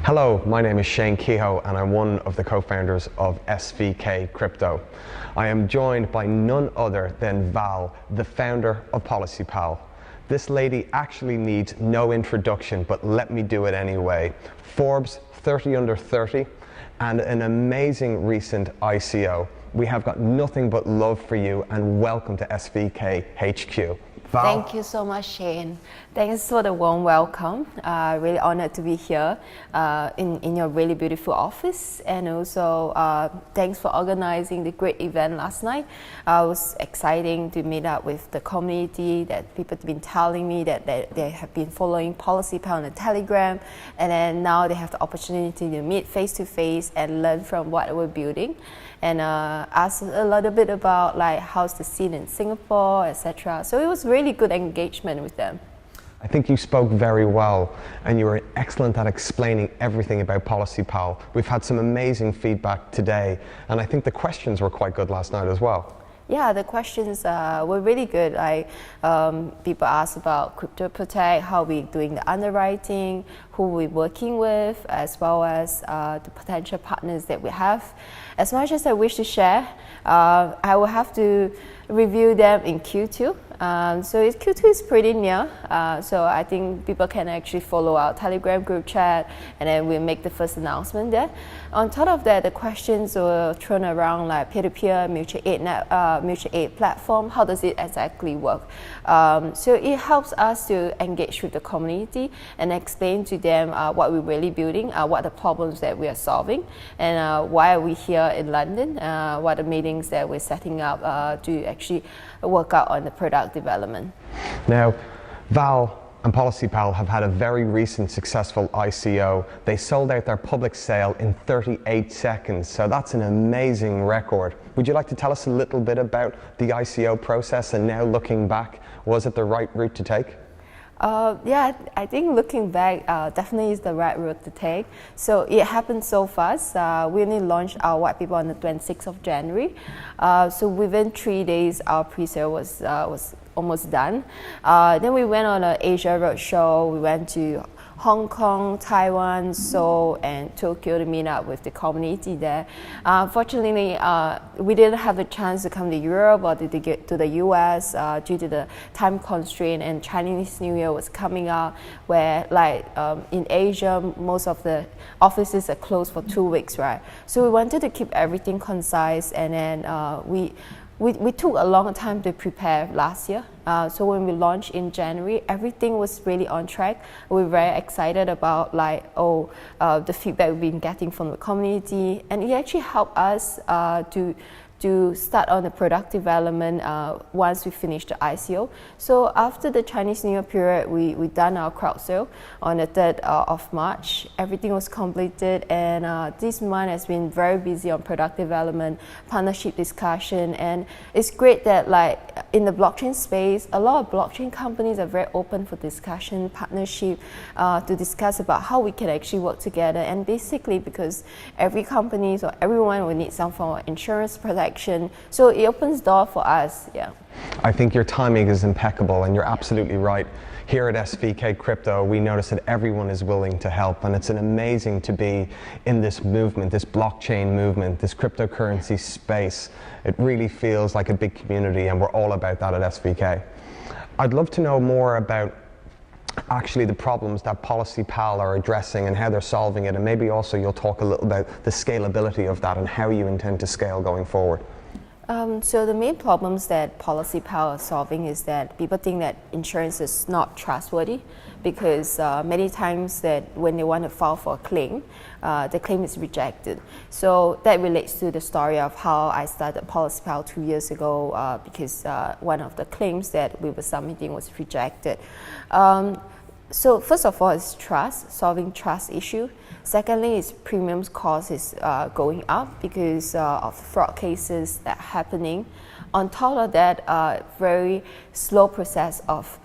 Hello, my name is Shane Kehoe and I'm one of the co-founders of SVK Crypto. I am joined by none other than Val, the founder of PolicyPal. This lady actually needs no introduction, but let me do it anyway. Forbes 30 under 30 and an amazing recent ICO. We have got nothing but love for you and welcome to SVK HQ. Val. Thank you so much, Shane. Thanks for the warm welcome. Really honored to be here in your really beautiful office, and also thanks for organizing the great event last night. It was exciting to meet up with the community that people have been telling me that they have been following PolicyPal on the Telegram, and then now they have the opportunity to meet face to face and learn from what we're building, and ask a little bit about like how's the scene in Singapore, etc. So it was really good engagement with them. I think you spoke very well and you were excellent at explaining everything about PolicyPal. We've had some amazing feedback today and I think the questions were quite good last night as well. Yeah, the questions were really good. People asked about Crypto Protect, how we're doing the underwriting, who we're working with, as well as the potential partners that we have. As much as I wish to share, I will have to review them in Q2. So Q2 is pretty near, so I think people can actually follow our Telegram group chat, and then we'll make the first announcement there. On top of that, the questions were thrown around like peer-to-peer mutual aid platform. How does it exactly work? So it helps us to engage with the community and explain to them what we're really building, what are the problems that we are solving, and why are we here in London, what are the meetings that we're setting up to actually work out on the product development. Now, Val and PolicyPal have had a very recent successful ICO. They sold out their public sale in 38 seconds, so that's an amazing record. Would you like to tell us a little bit about the ICO process, and now looking back, was it the right route to take? Yeah, I think looking back, definitely is the right route to take. So it happened so fast. We only launched our white paper on the 26th of January. So within 3 days, our pre-sale was almost done. Then we went on an Asia roadshow. We went to Hong Kong, Taiwan, Seoul, and Tokyo to meet up with the community there. Fortunately, we didn't have the chance to come to Europe or to the US due to the time constraint, and Chinese New Year was coming up, where in Asia, most of the offices are closed for 2 weeks, right? So we wanted to keep everything concise, and then we took a long time to prepare last year. So when we launched in January, everything was really on track. We were very excited about the feedback we've been getting from the community, and it actually helped us to start on the product development once we finished the ICO. So after the Chinese New Year period, we done our crowd sale on the 3rd of March. Everything was completed, and this month has been very busy on product development, partnership discussion, and it's great that in the blockchain space, a lot of blockchain companies are very open for discussion, partnership, to discuss about how we can actually work together. And basically because every company or everyone will need some form of insurance protection, so it opens door for us. Yeah, I think your timing is impeccable, and you're absolutely right. Here at SVK Crypto, we notice that everyone is willing to help, and it's amazing to be in this movement, this blockchain movement, this cryptocurrency space. It really feels like a big community, and we're all about that at SVK. I'd love to know more about actually the problems that PolicyPal are addressing and how they're solving it, and maybe also you'll talk a little about the scalability of that and how you intend to scale going forward. So the main problems that PolicyPal are solving is that people think that insurance is not trustworthy, because many times that when they want to file for a claim, the claim is rejected. So that relates to the story of how I started PolicyPal 2 years ago, because one of the claims that we were submitting was rejected. So first of all, it's trust, solving trust issue. Secondly, is premiums cost is going up because of fraud cases that are happening. On top of that, very slow process of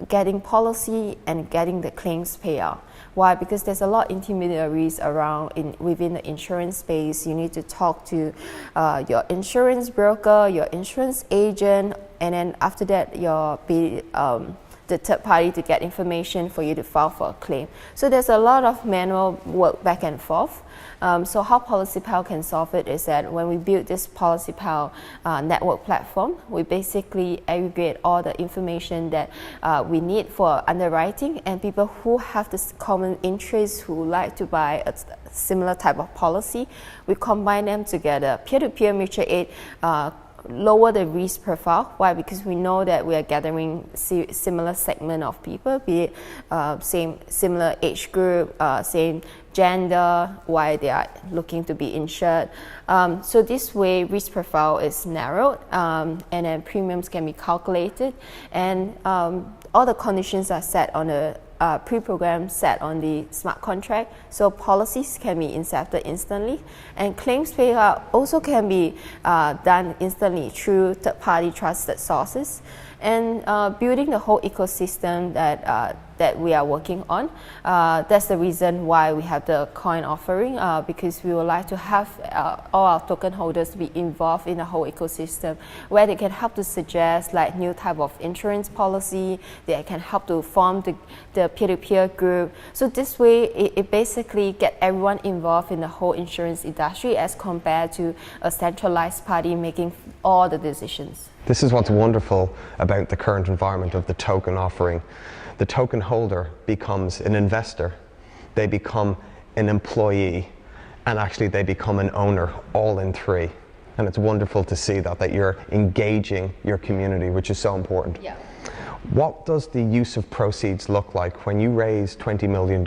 getting policy and getting the claims payout. Why? Because there's a lot of intermediaries around within the insurance space. You need to talk to your insurance broker, your insurance agent, and then after that, your the third party to get information for you to file for a claim. So there's a lot of manual work back and forth. So how PolicyPal can solve it is that when we build this PolicyPal network platform, we basically aggregate all the information that we need for underwriting, and people who have this common interest, who like to buy a similar type of policy, we combine them together. Peer-to-peer mutual aid lower the risk profile. Why? Because we know that we are gathering similar segment of people, be it similar age group, same gender, why they are looking to be insured. So this way, risk profile is narrowed, and then premiums can be calculated, and all the conditions are set on a pre-programmed set on the smart contract, so policies can be incepted instantly, and claims payout also can be done instantly through third-party trusted sources. And building the whole ecosystem that we are working on, that's the reason why we have the coin offering, because we would like to have all our token holders to be involved in the whole ecosystem, where they can help to suggest like new type of insurance policy, they can help to form the peer-to-peer group. So this way it basically get everyone involved in the whole insurance industry as compared to a centralized party making all the decisions. This is what's wonderful about the current environment of the token offering. The token holder becomes an investor, they become an employee, and actually they become an owner, all in three. And it's wonderful to see that you're engaging your community, which is so important. Yeah. What does the use of proceeds look like when you raise $20 million?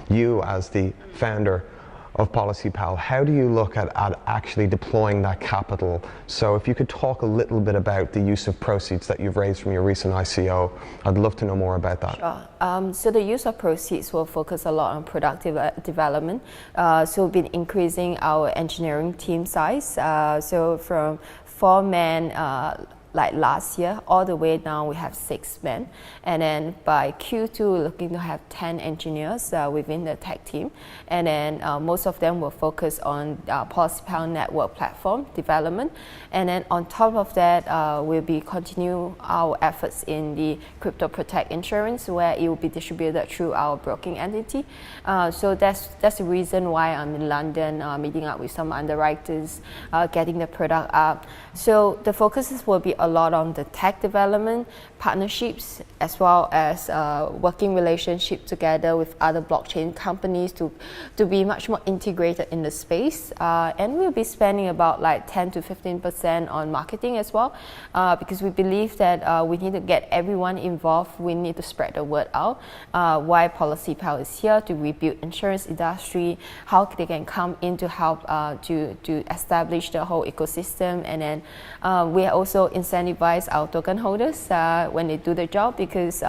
You, as the founder of PolicyPal, how do you look at actually deploying that capital? So if you could talk a little bit about the use of proceeds that you've raised from your recent ICO, I'd love to know more about that. Sure. So the use of proceeds will focus a lot on product development. So we've been increasing our engineering team size. So from 4 men like last year, all the way down we have 6 men, and then by Q2 we're looking to have 10 engineers within the tech team, and then most of them will focus on PolicyPal Network platform development, and then on top of that we'll be continue our efforts in the crypto protect insurance, where it will be distributed through our broking entity. So that's the reason why I'm in London, meeting up with some underwriters, getting the product up. So the focuses will be a lot on the tech development, partnerships, as well as working relationship together with other blockchain companies to be much more integrated in the space. And we'll be spending about like 10 to 15% on marketing as well, because we believe that we need to get everyone involved. We need to spread the word out. Why PolicyPal is here to rebuild insurance industry, how they can come in to help to establish the whole ecosystem, and then we also incentivize our token holders when they do the job, because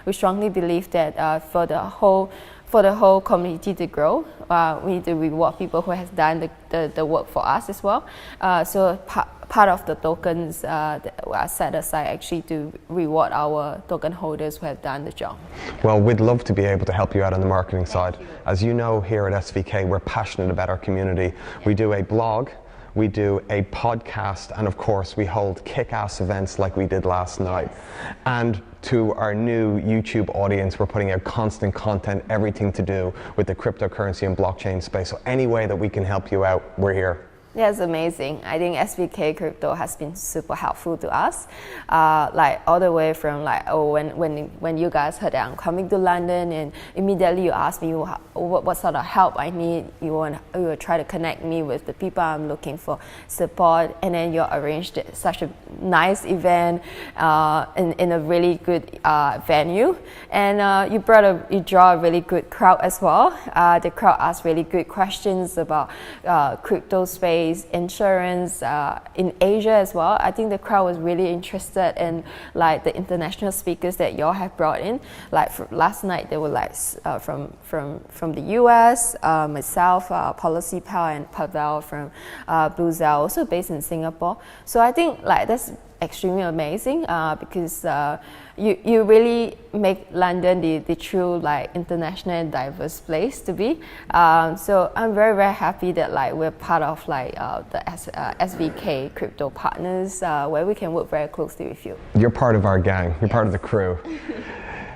we strongly believe that for the whole community to grow, we need to reward people who has done the work for us as well. So part of the tokens are set aside actually to reward our token holders who have done the job. Well, we'd love to be able to help you out on the marketing side. As you know, here at SVK, we're passionate about our community. We do a blog, we do a podcast, and of course we hold kick-ass events like we did last night. And to our new YouTube audience, we're putting out constant content, everything to do with the cryptocurrency and blockchain space. So any way that we can help you out, we're here. That's amazing. I think SVK Crypto has been super helpful to us, like all the way from like, when you guys heard that I'm coming to London, and immediately you asked me what sort of help I need. You will try to connect me with the people I'm looking for support, and then you arranged such a nice event in a really good venue, and you draw a really good crowd as well. The crowd asked really good questions about crypto space, insurance, in Asia as well. I think the crowd was really interested in like the international speakers that y'all have brought in. Like last night, they were like from the US, myself, PolicyPal, and Pavel from Blue Zell, also based in Singapore. So I think like that's extremely amazing because you really make London the true like international and diverse place to be. So I'm very happy that like we're part of like the SVK Crypto partners where we can work very closely with you. You're part of our gang. You're part of the crew.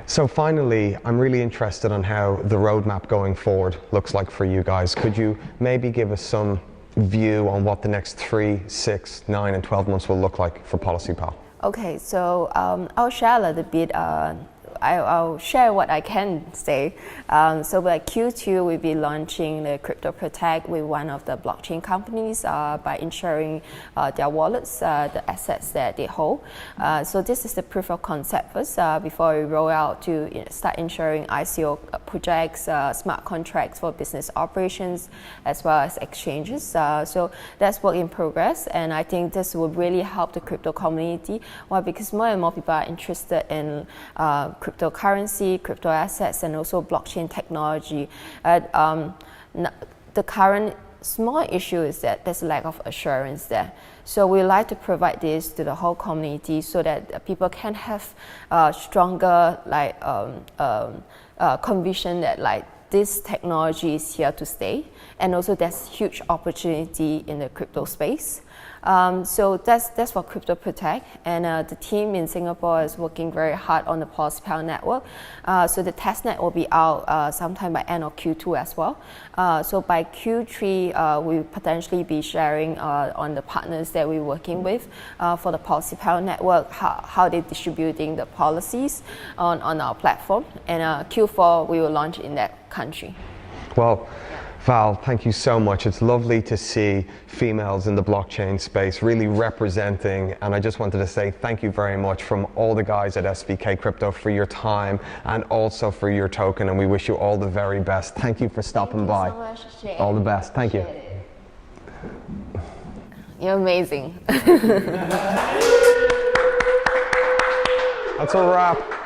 So finally, I'm really interested on how the roadmap going forward looks like for you guys. Could you maybe give us some view on what the next 3, 6, 9, and 12 months will look like for PolicyPal? Okay, so I'll share a little bit. I'll share what I can say. So by Q2, we'll be launching the Crypto Protect with one of the blockchain companies by ensuring their wallets, the assets that they hold. So this is the proof of concept first before we roll out to start ensuring ICO projects, smart contracts for business operations, as well as exchanges. So that's work in progress, and I think this will really help the crypto community. Why? Because more and more people are interested in cryptocurrency, crypto assets, and also blockchain technology. The current small issue is that there's a lack of assurance there. So we like to provide this to the whole community so that people can have stronger like conviction that like this technology is here to stay, and also there's huge opportunity in the crypto space. So that's for Crypto Protect, and the team in Singapore is working very hard on the PolicyPal Network. So the testnet will be out sometime by end of Q2 as well. So by Q3, we'll potentially be sharing on the partners that we're working with for the PolicyPal Network, how they're distributing the policies on our platform, and Q4 we will launch in that country. Well, Val, thank you so much. It's lovely to see females in the blockchain space really representing, and I just wanted to say thank you very much from all the guys at SVK Crypto for your time and also for your token, and we wish you all the very best. Thank you for stopping by. Thank you so much. All the best. Thank you. You're amazing. That's a wrap.